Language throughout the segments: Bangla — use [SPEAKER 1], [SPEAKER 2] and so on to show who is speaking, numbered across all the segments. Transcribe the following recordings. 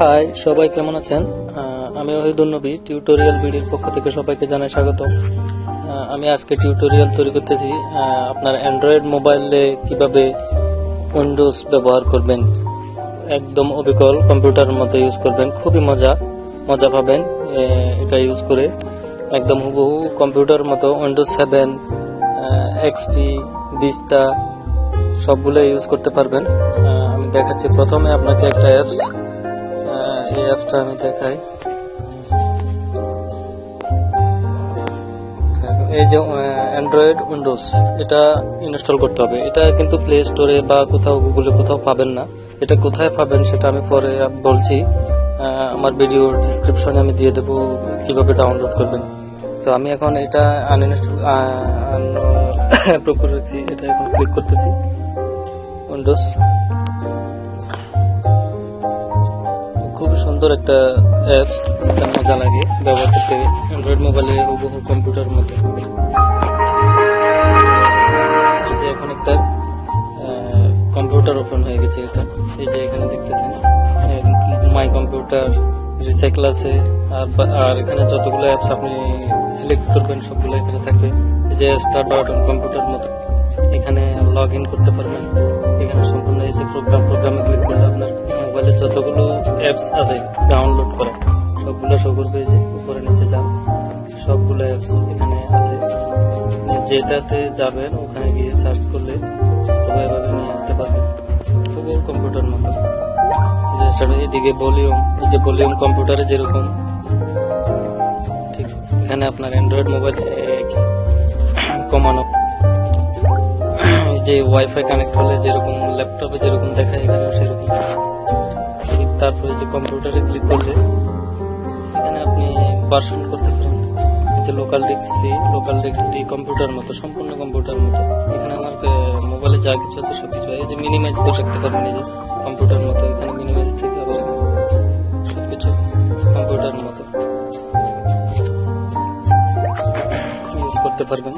[SPEAKER 1] হাই, সবাই কেমন আছেন? আমি ওহিদুল নবী টিউটোরিয়াল বিডির পক্ষ থেকে সবাইকে জানাই স্বাগত। আমি আজকে টিউটোরিয়াল তৈরি করতেছি আপনার অ্যান্ড্রয়েড মোবাইলে কিভাবে উইন্ডোজ ব্যবহার করবেন, একদম অবিকল কম্পিউটারের মতো ইউজ করবেন। খুবই মজা পাবেন এটা ইউজ করে। একদম হুবহু কম্পিউটারের মতো উইন্ডোজ 7, এক্সপি, ভিস্তা সবগুলো ইউজ করতে পারবেন। আমি দেখাচ্ছি। প্রথমে আপনাকে একটা অ্যাপস, এই অ্যাপসটা আমি দেখাই। এই যে অ্যান্ড্রয়েড উইন্ডোজ, এটা ইনস্টল করতে হবে। এটা কিন্তু প্লে স্টোরে বা কোথাও গুগলে কোথাও পাবেন না। এটা কোথায় পাবেন সেটা আমি পরে বলছি। আমার ভিডিও ডিসক্রিপশনে আমি দিয়ে দেবো কিভাবে ডাউনলোড করবেন। তো আমি এখন এটা আনইনস্টল করেছি। এটা এখন ক্লিক করতেছি উইন্ডোজ। খুবই সুন্দর একটা অ্যাপস, এটা মজা লাগে ব্যবহার করতে। অ্যান্ড্রয়েড মোবাইলে হুবহু কম্পিউটার মতো। এই যে এখন একটা কম্পিউটার ওপেন হয়ে গেছে। এটা এই যে এখানে দেখতেছেন মাই কম্পিউটার, রিসাইকেল আছে, আর এখানে যতগুলো অ্যাপস আপনি সিলেক্ট করবেন সবগুলো এখানে থাকবে। এই যে স্টার্ট বাটন কম্পিউটার মতো, এখানে লগ ইন করতে পারবেন। এখানে সম্পূর্ণ এই যে প্রোগ্রামে ক্লিক করলে আপনার মোবাইলে যতগুলো অ্যাপস আছে ডাউনলোড করা সবগুলো শো করবে। যে উপরে নিচে যান, সবগুলো অ্যাপস এখানে আছে। যেটাতে যাবেন ওখানে গিয়ে সার্চ করলে তবে এভাবে নিয়ে আসতে পারবেন খুব কম্পিউটার মতো। এদিকে ভলিউম, এই যে ভলিউম কম্পিউটারে যেরকম ঠিক এখানে আপনার অ্যান্ড্রয়েড মোবাইল কমানো। যে ওয়াইফাই কানেক্ট হলে যেরকম ল্যাপটপে যেরকম দেখায় এখানে সেরকম। তারপরে যে কম্পিউটারে ক্লিক করলে এখানে আপনি ভার্সন করতে পারেন। লোকাল ডেস্ক ডি কম্পিউটার মতো, সম্পূর্ণ কম্পিউটার মতো। এখানে আমার মোবাইলে যা কিছু আছে সবকিছু। এই যে মিনিমাইজ করে রাখতে পারবেন, এই যে কম্পিউটার মতো। এখানে মিনিমাইজ থেকে আবার সবকিছু কম্পিউটার মতো ইউজ করতে পারবেন।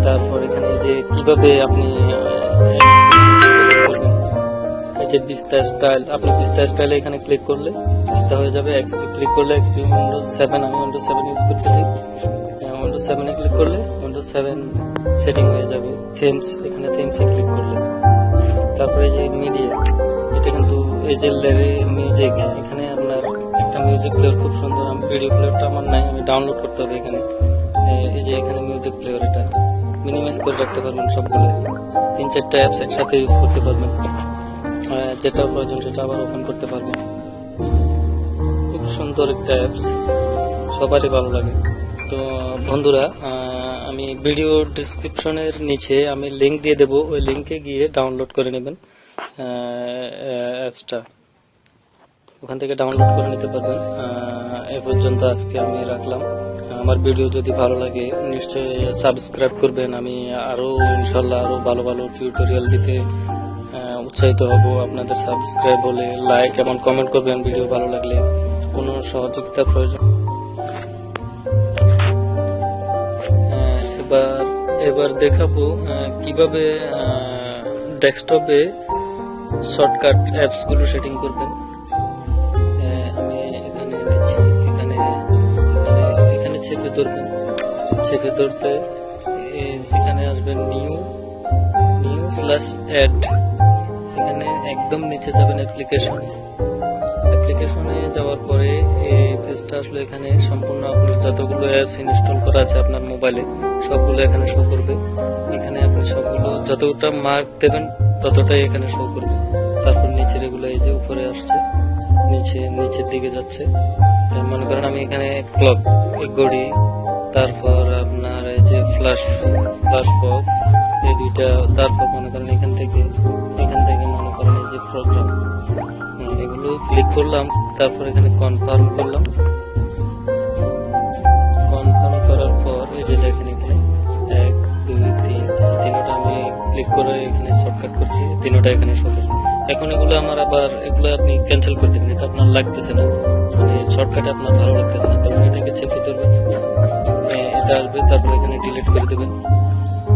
[SPEAKER 1] তারপর এখানে যে কিভাবে আপনি এই যে ভিস্তা স্টাইল, আপনি ভিস্তা স্টাইলে এখানে ক্লিক করলে ভিস্তা হয়ে যাবে। এক্সপি ক্লিক করলে এক্সপি, উইন্ডোজ 7, আমি উইন্ডোজ 7 ইউজ করতেছি। উইন্ডোজ 7 এ ক্লিক করলে উইন্ডোজ 7 সেটিং হয়ে যাবে। থিমস, এখানে থিমসে ক্লিক করলে তারপরে যে মিডিয়া, এটা কিন্তু এই যে মিউজিক, এখানে আপনার একটা মিউজিক প্লেয়ার খুব সুন্দর। আমি ভিডিও প্লেয়ারটা আমার নাই, আমি ডাউনলোড করতে হবে এখানে। এই যে এখানে মিউজিক প্লেয়ার, এটা মিনিমাইজ করে রাখতে পারবেন সবগুলো। 3-4টা অ্যাপস একসাথে ইউজ করতে পারবেন। যেটা প্রয়োজন সেটা আবার ওপেন করতে পারবেন। খুব সুন্দর একটা অ্যাপস, সবারই ভালো লাগে। তো বন্ধুরা, আমি ভিডিও ডিসক্রিপশনের নিচে আমি লিঙ্ক দিয়ে দেবো, ওই লিঙ্কে গিয়ে ডাউনলোড করে নেবেন অ্যাপসটা। ওখান থেকে ডাউনলোড করে নিতে পারবেন। এ পর্যন্ত আজকে আমি রাখলাম। আমার ভিডিও যদি ভালো লাগে নিশ্চয়ই সাবস্ক্রাইব করবেন। আমি আরো ইনশাল্লাহ আরো ভালো ভালো টিউটোরিয়াল দিতে উৎসাহিত হব। আপনাদের সাবস্ক্রাইব হলে লাইক এবং কমেন্ট করবেন ভিডিও ভালো লাগলে। কোনো সহযোগিতা প্রয়োজন এবার দেখাবো কিভাবে ডেস্কটপে শর্টকাট অ্যাপস গুলো সেটিং করবেন। আমি এখানে দিচ্ছি, এখানে চেপে ধরবেন। চেপে ধরতে এখানে আসবেন নিউ/অ্যাড। এখানে একদম নিচে যাবেন অ্যাপ্লিকেশনে যাওয়ার পরে এই পেজটা আসলে এখানে সম্পূর্ণ আপনার যতগুলো অ্যাপস ইনস্টল করা আছে আপনার মোবাইলে সবগুলো এখানে শো করবে। এখানে আপনি সবগুলো যতটা মার্ক দেবেন ততটাই এখানে শো করবে। তারপর নিচের এগুলো এই যে উপরে আসছে, নিচের দিকে যাচ্ছে। মনে করেন আমি এখানে ক্লক, ঘড়ি, তারপর আপনার এই যে ফ্ল্যাশ বক্স, এই দুইটা। তারপর মনে করেন এখান থেকে মনে করেন এই যে প্রোগ্রাম, এগুলো ক্লিক করলাম। তারপর এখানে কনফার্ম করলাম। কনফার্ম করার পর এই যে দেখেন এখানে 1, 2, 3, তিনটা আমি ক্লিক করে এখানে শর্টকাট করছি, তিনটা এখানে শো করছি। এখন এগুলো আমার আবার এগুলো আপনি ক্যান্সেল করে দেবেন, এটা আপনার লাগতেছে না, মানে শর্টকাটে আপনার ভালো লাগতেছে না। তখন এটাকে চেপে ধরবেন, এটা আসবে। তারপর এখানে ডিলিট করে দেবেন।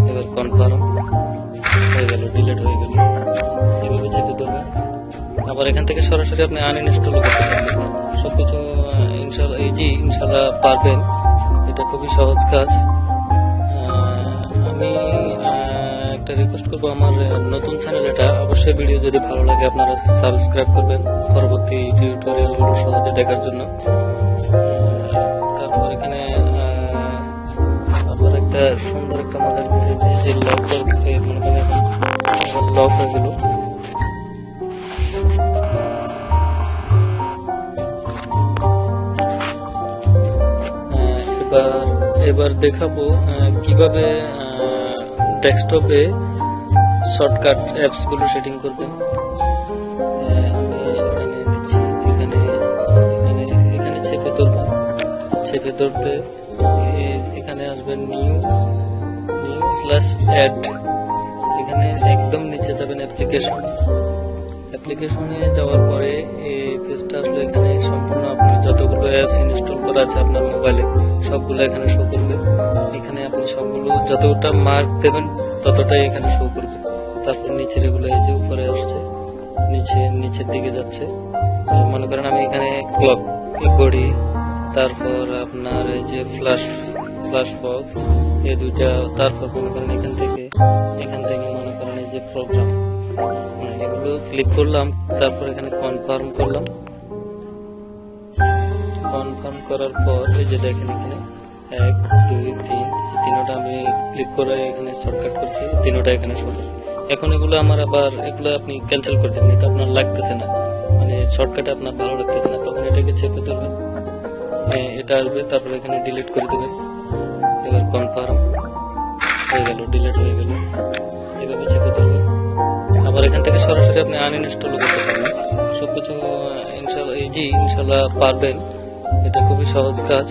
[SPEAKER 1] এবার কনফার্ম হয়ে গেল, ডিলিট হয়ে গেল। এভাবে চেপে ধরবেন। আবার এখান থেকে সরাসরি আপনি আনইনস্টলও করতে পারবেন। সবকিছু ইনশাল্লাহ ইনশাল্লাহ পারবেন। এটা খুবই সহজ কাজ। আমি একটা রিকোয়েস্ট করবো, আমার নতুন চ্যানেল এটা, অবশ্যই ভিডিও যদি ভালো লাগে আপনারা সাবস্ক্রাইব করবেন পরবর্তী টিউটোরিয়ালগুলো সহজে দেখার জন্য। তারপর এখানে আবার একটা সুন্দর একটা মজার বিষয় যে লক মনে করেন এখন লক হয়ে গেল। এবার দেখাবো কিভাবে ডেস্কটপে শর্টকাট অ্যাপস গুলো সেটিং করবেন। আমি এখানে দিচ্ছি, এখানে চেপে ধরবে এখানে আসবেন নিউ/অ্যাড। এখানে একদম নিচে যাবেন অ্যাপ্লিকেশনে যাওয়ার পরে এই পেজটা আসলে এখানে সম্পূর্ণ আপনি যতগুলো অ্যাপস ইনস্টল করা আছে আপনার মোবাইলে সবগুলো এখানে শো করবে। এখানে আপনি সবগুলো যতটা মার্ক দেবেন ততটাই এখানে শো করবে। তারপর নিচের এগুলো এই যে উপরে আসছে, নিচের দিকে যাচ্ছে। মনে করেন আমি এখানে ক্লক, ঘড়ি, তারপর আপনার এই যে ফ্ল্যাশ বক্স, এই দুইটা, তারপর মনে করেন এখান থেকে মনে করেন এই যে প্রোগ্রাম, এগুলো ক্লিক করলাম। তারপর এখানে কনফার্ম করলাম। কনফার্ম করার পর এই যে দেখেন এখানে 1 2 3 তিনটা আমি ক্লিক করে এখানে শর্টকাট করছি, তিনটা এখানে শো করছে। এখন এগুলো আমার আবার এগুলো আপনি ক্যান্সেল করে দেবেন, এটা আপনার লাগতেছে না, মানে শর্টকাটে আপনার ভালো লাগতেছে না, তখন এটাকে চেপে ধরবেন, এটা আসবে। তারপর এখানে ডিলিট করে দেবেন। এবার কনফার্ম হয়ে গেল, ডিলিট হয়ে গেল। এভাবে চেপে ধরবেন। আবার এখান থেকে সরাসরি আপনি আনইনস্টলও করতে পারবেন। সবকিছু ইনশাল্লাহ পারবেন। এটা খুবই সহজ কাজ।